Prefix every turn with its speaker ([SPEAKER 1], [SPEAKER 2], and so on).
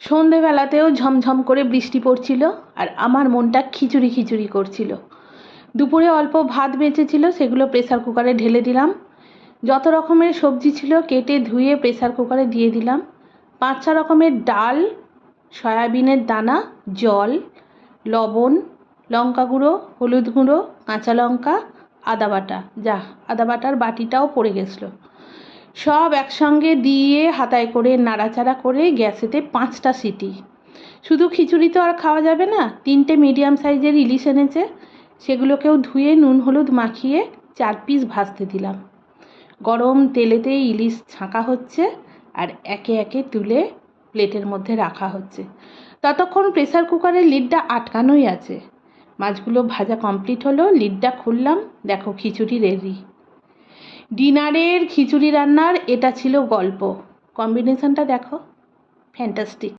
[SPEAKER 1] সন্ধেবেলাতেও ঝমঝম করে বৃষ্টি পড়ছিল আর আমার মনটা খিচুড়ি খিচুড়ি করছিল। দুপুরে অল্প ভাত বেঁচেছিল, সেগুলো প্রেসার কুকারে ঢেলে দিলাম। যত রকমের সবজি ছিল কেটে ধুয়ে প্রেসার কুকারে দিয়ে দিলাম। 5-6 রকমের ডাল, সয়াবিনের দানা, জল, লবণ, লঙ্কা গুঁড়ো, হলুদ গুঁড়ো, কাঁচা লঙ্কা, আদা বাটা। আদা বাটার বাটিটাও পড়ে গেছিলো। সব একসঙ্গে দিয়ে হাতায় করে নাড়াচাড়া করে গ্যাসেতে 5টা সিটি। শুধু খিচুড়ি তো আর খাওয়া যাবে না, 3টে মিডিয়াম সাইজের ইলিশ এনেছে, সেগুলোকেও ধুয়ে নুন হলুদ মাখিয়ে 4 পিস ভাজতে দিলাম। গরম তেলেতে ইলিশ ছাঁকা হচ্ছে আর একে একে তুলে প্লেটের মধ্যে রাখা হচ্ছে। ততক্ষণ প্রেসার কুকারের লিডটা আটকানোই আছে। মাছগুলো ভাজা কমপ্লিট হলো, লিডটা খুললাম, দেখো খিচুড়ি রেডি। ডিনারের খিচুড়ি রান্নার এটা ছিল গল্প। কম্বিনেশনটা দেখো, ফ্যান্টাস্টিক।